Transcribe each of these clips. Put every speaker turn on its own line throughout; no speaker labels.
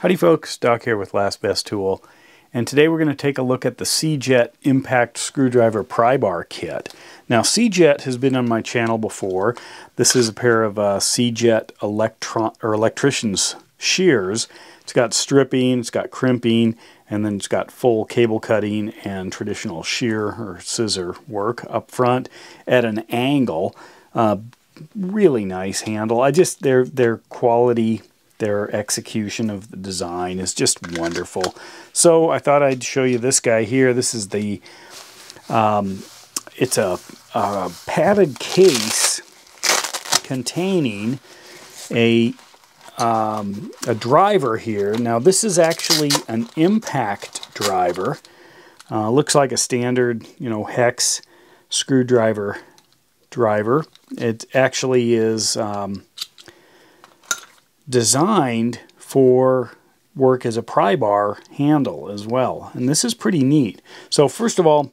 Howdy folks, Doc here with Last Best Tool, and today we're going to take a look at the C.Jet Impact Screwdriver Pry Bar Kit. Now C.Jet has been on my channel before. This is a pair of C.Jet electrician's shears. It's got stripping, it's got crimping, and then it's got full cable cutting and traditional shear or scissor work up front at an angle. Really nice handle. Their quality, their execution of the design is just wonderful. So I thought I'd show you this guy here. This is the, it's a padded case containing a driver here. Now this is actually an impact driver. Looks like a standard, hex screwdriver driver. It actually is designed for work as a pry bar handle as well, and this is pretty neat. So first of all,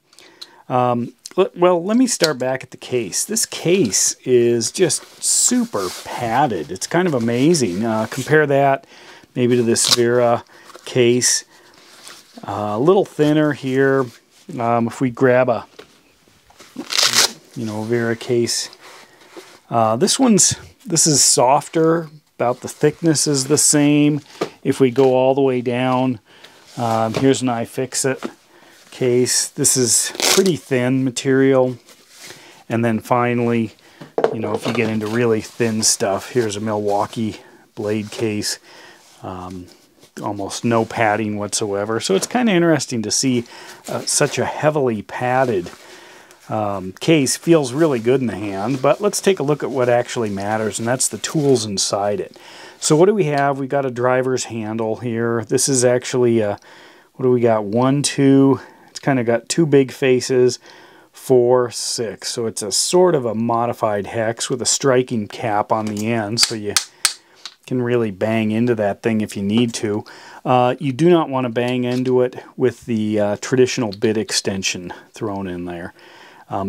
let me start back at the case. This case is just super padded. It's kind of amazing. Compare that maybe to this Vera case. A little thinner here. If we grab a Vera case, this is softer. About the thickness is the same. If we go all the way down, here's an iFixit case. This is pretty thin material. And then finally, if you get into really thin stuff, here's a Milwaukee blade case. Almost no padding whatsoever. So it's kind of interesting to see such a heavily padded case. Feels really good in the hand, but let's take a look at what actually matters, and that's the tools inside it. So what do we have? We got a driver's handle here. This is actually what do we got? 1, 2. It's kind of got 2 big faces, 4, 6. So it's a sort of a modified hex with a striking cap on the end, so you can really bang into that thing if you need to. You do not want to bang into it with the traditional bit extension thrown in there.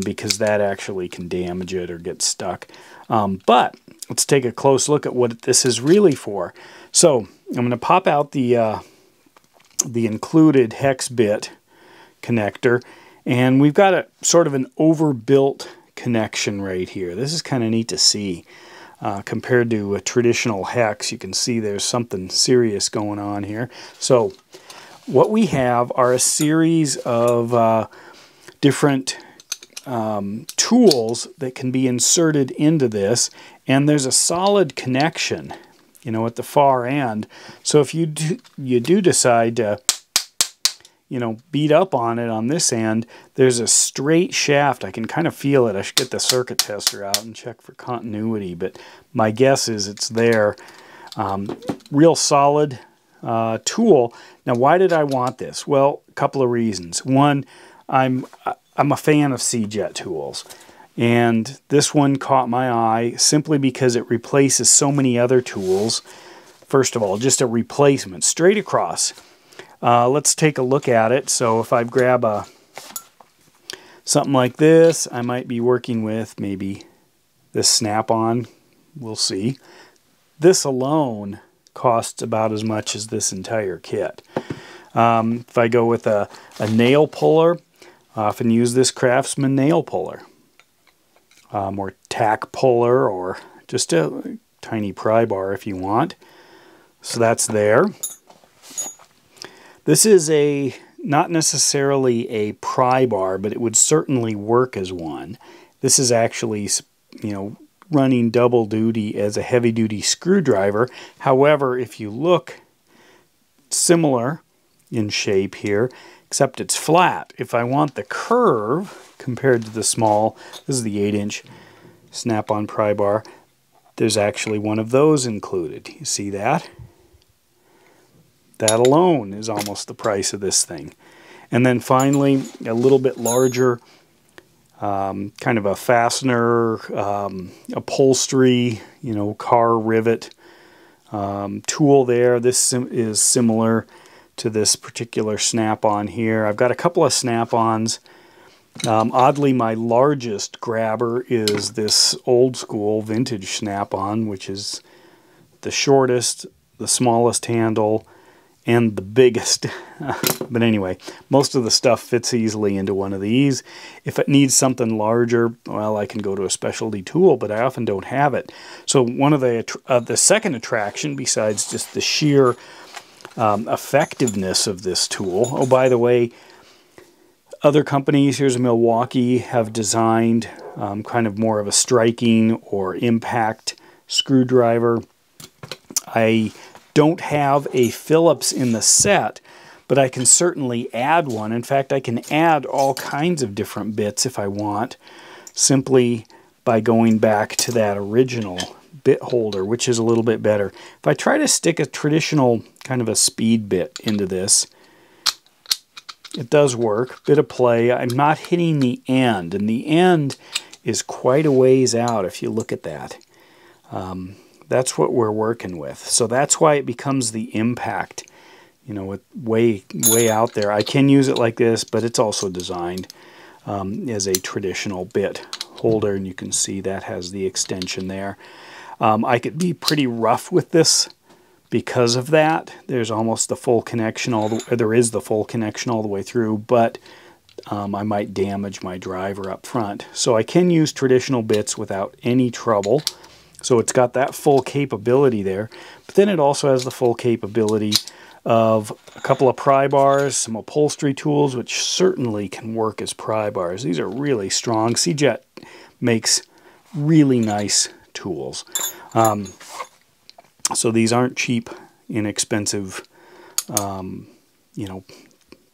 Because that actually can damage it or get stuck. But let's take a close look at what this is really for. So I'm going to pop out the included hex bit connector, and we've got a sort of an overbuilt connection right here. This is kind of neat to see. Compared to a traditional hex, you can see there's something serious going on here. So what we have are a series of different tools that can be inserted into this, and there's a solid connection, at the far end. So if you do decide to, beat up on it on this end, there's a straight shaft. I can kind of feel it. I should get the circuit tester out and check for continuity, but my guess is it's there. Real solid tool. Now, why did I want this? Well, a couple of reasons. One, I'm a fan of C.Jet tools, and this one caught my eye simply because it replaces so many other tools. First of all, just a replacement straight across. Let's take a look at it. So if I grab something like this, I might be working with maybe this snap-on. We'll see. This alone costs about as much as this entire kit. If I go with a nail puller, I often use this Craftsman nail puller, or tack puller, or just a tiny pry bar if you want. So that's there. This is not necessarily a pry bar, but it would certainly work as one. This is actually, running double duty as a heavy duty screwdriver. However, if you look similar in shape here, except it's flat. If I want the curve compared to the small, this is the 8-inch snap-on pry bar, there's actually one of those included. You see that? That alone is almost the price of this thing. And then finally, a little bit larger, kind of a fastener, upholstery, car rivet tool there. This is similar to this particular snap-on here. I've got a couple of snap-ons. Oddly, my largest grabber is this old school vintage snap-on, which is the shortest, the smallest handle, and the biggest. But anyway, most of the stuff fits easily into one of these. If it needs something larger, well, I can go to a specialty tool, but I often don't have it. So one of the second attraction, besides just the sheer effectiveness of this tool. Oh, by the way, other companies, here's Milwaukee, have designed kind of more of a striking or impact screwdriver. I don't have a Phillips in the set, but I can certainly add one. In fact, I can add all kinds of different bits if I want, simply by going back to that original bit holder, which is a little bit better. If I try to stick a traditional kind of a speed bit into this, it does work. Bit of play. I'm not hitting the end, and the end is quite a ways out if you look at that. That's what we're working with. So that's why it becomes the impact, you know, way out there. I can use it like this, but it's also designed as a traditional bit holder, and you can see that has the extension there. I could be pretty rough with this because of that. There's almost the full connection there is the full connection all the way through, but I might damage my driver up front. So I can use traditional bits without any trouble. So it's got that full capability there, but then it also has the full capability of a couple of pry bars, some upholstery tools, which certainly can work as pry bars. These are really strong. C.Jet makes really nice tools. So these aren't cheap, inexpensive, you know,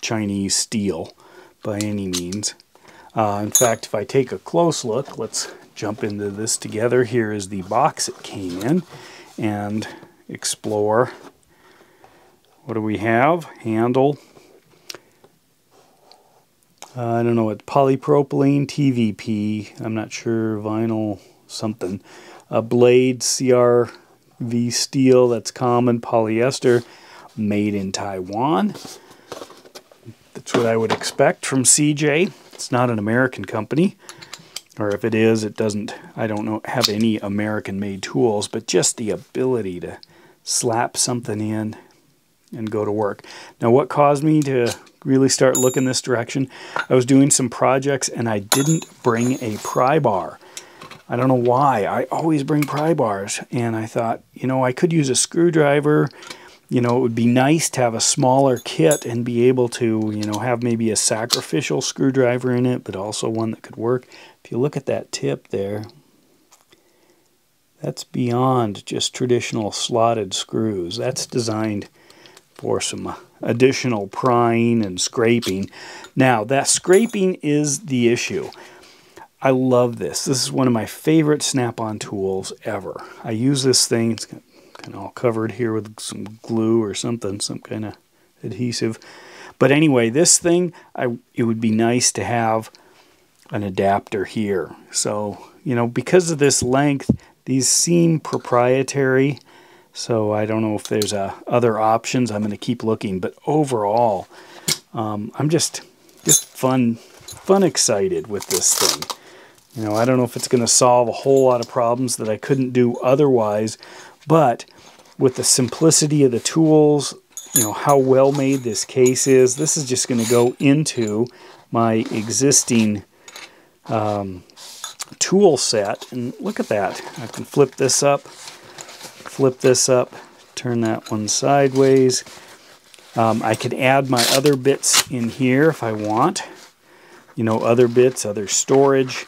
Chinese steel by any means. In fact, if I take a close look, let's jump into this together. Here is the box it came in, and explore. What do we have? Handle. I don't know what, polypropylene, TVP, I'm not sure, vinyl, something. A blade, CRV steel, that's common, polyester, made in Taiwan. That's what I would expect from CJ. It's not an American company. Or if it is, it doesn't, I don't know, have any American-made tools, but just the ability to slap something in and go to work. Now, what caused me to really start looking this direction? I was doing some projects and I didn't bring a pry bar. I don't know why. I always bring pry bars, and I thought, you know, I could use a screwdriver. You know, it would be nice to have a smaller kit and be able to, you know, have maybe a sacrificial screwdriver in it, but also one that could work. If you look at that tip there, that's beyond just traditional slotted screws. That's designed for some additional prying and scraping. Now, that scraping is the issue. I love this. This is one of my favorite snap-on tools ever. I use this thing. It's kind of all covered here with some glue or something, some kind of adhesive. But anyway, this thing, it would be nice to have an adapter here. So, you know, because of this length, these seem proprietary. So I don't know if there's other options. I'm going to keep looking. But overall, I'm just fun excited with this thing. You know, I don't know if it's going to solve a whole lot of problems that I couldn't do otherwise, but with the simplicity of the tools, you know, how well made this case is, this is just going to go into my existing tool set. And look at that. I can flip this up, turn that one sideways. I could add my other bits in here if I want. You know, other bits, other storage.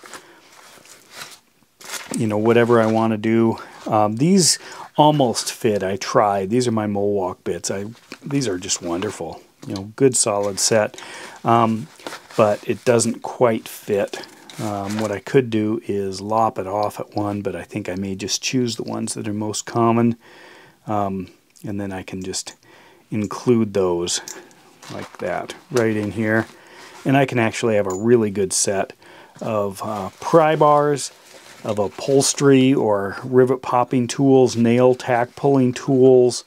You know, whatever I want to do. These almost fit. I tried. These are my Milwaukee bits. These are just wonderful. You know, good solid set. But it doesn't quite fit. What I could do is lop it off at one, but I think I may just choose the ones that are most common. And then I can just include those like that right in here. And I can actually have a really good set of pry bars, of upholstery or rivet popping tools, nail tack pulling tools,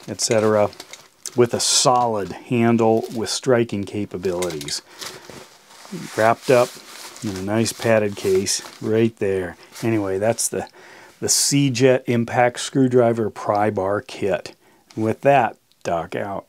etc., with a solid handle with striking capabilities. Wrapped up in a nice padded case right there. Anyway, that's the C.Jet Impact Screwdriver Pry Bar Kit. And with that, headstock out.